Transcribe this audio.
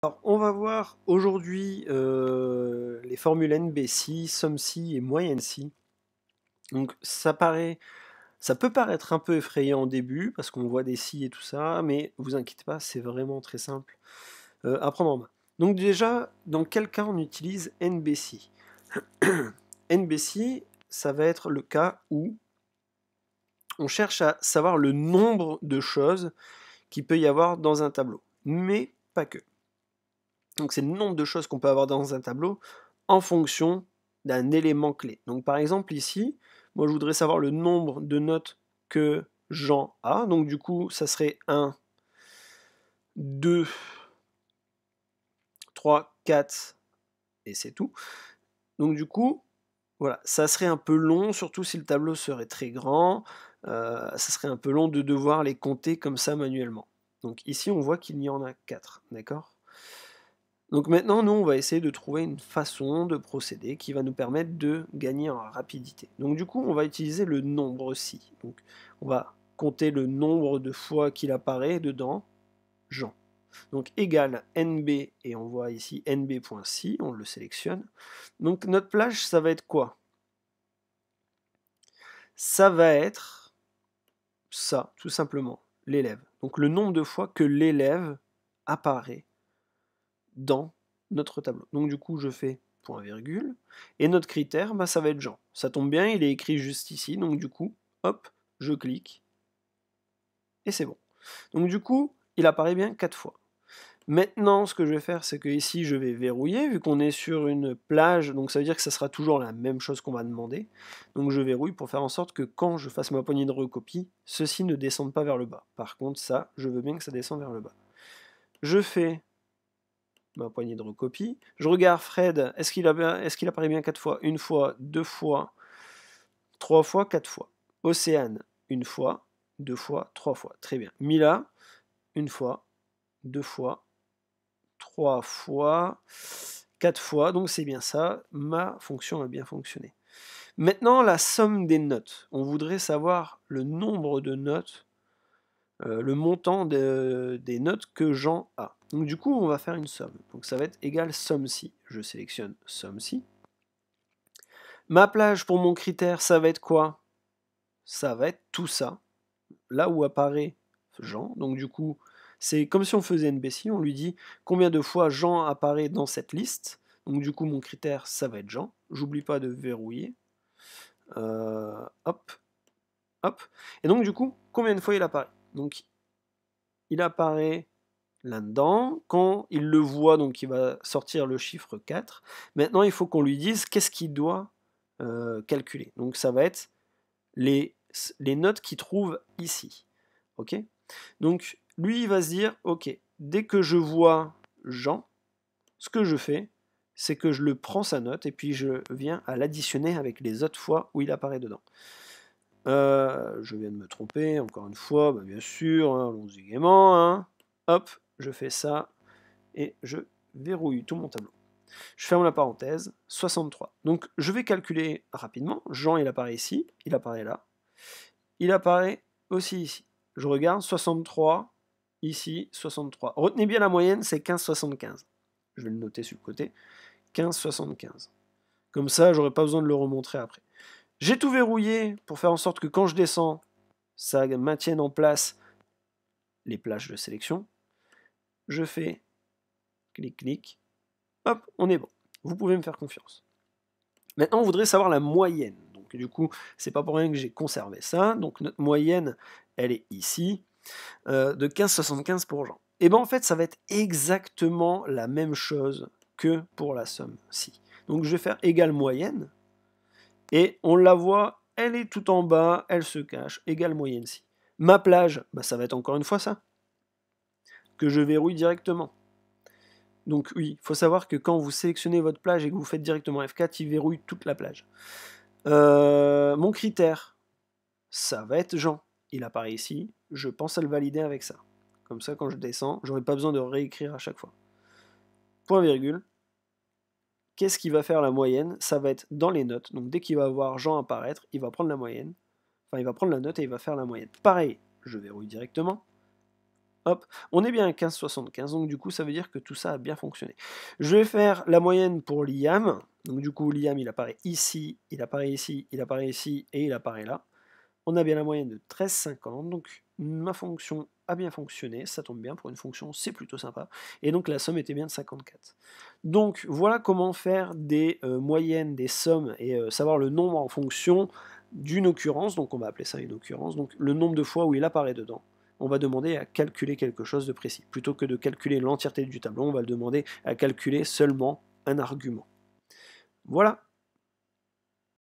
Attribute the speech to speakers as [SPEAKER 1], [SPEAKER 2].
[SPEAKER 1] Alors, on va voir aujourd'hui les formules NBC, SUMC et moyenne-C. Donc, ça peut paraître un peu effrayant au début parce qu'on voit des si et tout ça, mais vous inquiétez pas, c'est vraiment très simple à prendre en main. Donc déjà, dans quel cas on utilise NBC? NBC, ça va être le cas où on cherche à savoir le nombre de choses qu'il peut y avoir dans un tableau, mais pas que. Donc c'est le nombre de choses qu'on peut avoir dans un tableau en fonction d'un élément clé. Donc par exemple ici, moi je voudrais savoir le nombre de notes que Jean a. Donc du coup, ça serait 1, 2, 3, 4, et c'est tout. Donc du coup, voilà, ça serait un peu long, surtout si le tableau serait très grand. Ça serait un peu long de devoir les compter comme ça manuellement. Donc ici, on voit qu'il y en a 4, d'accord? Donc maintenant, nous, on va essayer de trouver une façon de procéder qui va nous permettre de gagner en rapidité. Donc du coup, on va utiliser le nombre si. Donc on va compter le nombre de fois qu'il apparaît dedans, Jean. Donc égal NB, et on voit ici NB.si, on le sélectionne. Donc notre plage, ça va être quoi? Ça va être ça, tout simplement, l'élève. Donc le nombre de fois que l'élève apparaît dans notre tableau. Donc du coup, je fais point virgule, et notre critère, bah, ça va être Jean. Ça tombe bien, il est écrit juste ici, donc du coup, hop, je clique, et c'est bon. Donc du coup, il apparaît bien 4 fois. Maintenant, ce que je vais faire, c'est que ici, je vais verrouiller, vu qu'on est sur une plage, donc ça veut dire que ça sera toujours la même chose qu'on va demander. Donc je verrouille pour faire en sorte que quand je fasse ma poignée de recopie, ceci ne descende pas vers le bas. Par contre, ça, je veux bien que ça descende vers le bas. Je fais ma poignée de recopie. Je regarde Fred, est-ce qu'il apparaît bien 4 fois? Une fois, 2 fois, 3 fois, 4 fois. Océane, une fois, 2 fois, 3 fois. Très bien. Mila, une fois, 2 fois, 3 fois, 4 fois. Donc c'est bien ça. Ma fonction a bien fonctionné. Maintenant, la somme des notes. On voudrait savoir le nombre de notes, le montant des notes que Jean a. Donc du coup, on va faire une somme. Donc ça va être égal SUMC. Je sélectionne SUMC. Ma plage pour mon critère, ça va être quoi? Ça va être tout ça. Là où apparaît Jean. Donc du coup, c'est comme si on faisait NBC. On lui dit combien de fois Jean apparaît dans cette liste. Donc du coup, mon critère, ça va être Jean. J'oublie pas de verrouiller. Hop, hop. Et donc du coup, combien de fois il apparaît? Donc il apparaît là-dedans. Quand il le voit, donc il va sortir le chiffre 4. Maintenant, il faut qu'on lui dise qu'est-ce qu'il doit calculer. Donc ça va être les notes qu'il trouve ici. Ok? Donc lui, il va se dire, ok, dès que je vois Jean, ce que je fais, c'est que je le prends sa note et puis je viens à l'additionner avec les autres fois où il apparaît dedans. Je viens de me tromper, encore une fois, bah bien sûr, hein, allons-y gaiement. Hein. Hop, je fais ça et je verrouille tout mon tableau. Je ferme la parenthèse, 63. Donc je vais calculer rapidement. Jean, il apparaît ici, il apparaît là. Il apparaît aussi ici. Je regarde, 63, ici, 63. Retenez bien la moyenne, c'est 15,75. Je vais le noter sur le côté. 15,75. Comme ça, j'aurai pas besoin de le remontrer après. J'ai tout verrouillé pour faire en sorte que quand je descends, ça maintienne en place les plages de sélection. Je fais clic, clic. Hop, on est bon. Vous pouvez me faire confiance. Maintenant, on voudrait savoir la moyenne. Donc, du coup, c'est pas pour rien que j'ai conservé ça. Donc, notre moyenne, elle est ici, de 15,75 pour Jean. Et bien, en fait, ça va être exactement la même chose que pour la somme ci. Donc, je vais faire égale moyenne. Et on la voit, elle est tout en bas, elle se cache, égale moyenne ci. Ma plage, bah, ça va être encore une fois ça, que je verrouille directement. Donc oui, il faut savoir que quand vous sélectionnez votre plage et que vous faites directement F4, il verrouille toute la plage. Mon critère, ça va être Jean. Il apparaît ici, je pense à le valider avec ça. Comme ça, quand je descends, j'aurai pas besoin de réécrire à chaque fois. Point virgule. Qu'est-ce qui va faire la moyenne? Ça va être dans les notes. Donc dès qu'il va voir Jean apparaître, il va prendre la moyenne. Enfin, il va prendre la note et il va faire la moyenne. Pareil, je verrouille directement. hop, on est bien à 15,75, donc du coup ça veut dire que tout ça a bien fonctionné. Je vais faire la moyenne pour l'IAM, donc du coup l'IAM il apparaît ici, il apparaît ici, il apparaît ici, et il apparaît là. On a bien la moyenne de 13,50, donc ma fonction a bien fonctionné, ça tombe bien, pour une fonction c'est plutôt sympa, et donc la somme était bien de 54. Donc voilà comment faire des moyennes, des sommes, et savoir le nombre en fonction d'une occurrence, donc on va appeler ça une occurrence, donc le nombre de fois où il apparaît dedans. On va demander à calculer quelque chose de précis. Plutôt que de calculer l'entièreté du tableau, on va le demander à calculer seulement un argument. Voilà.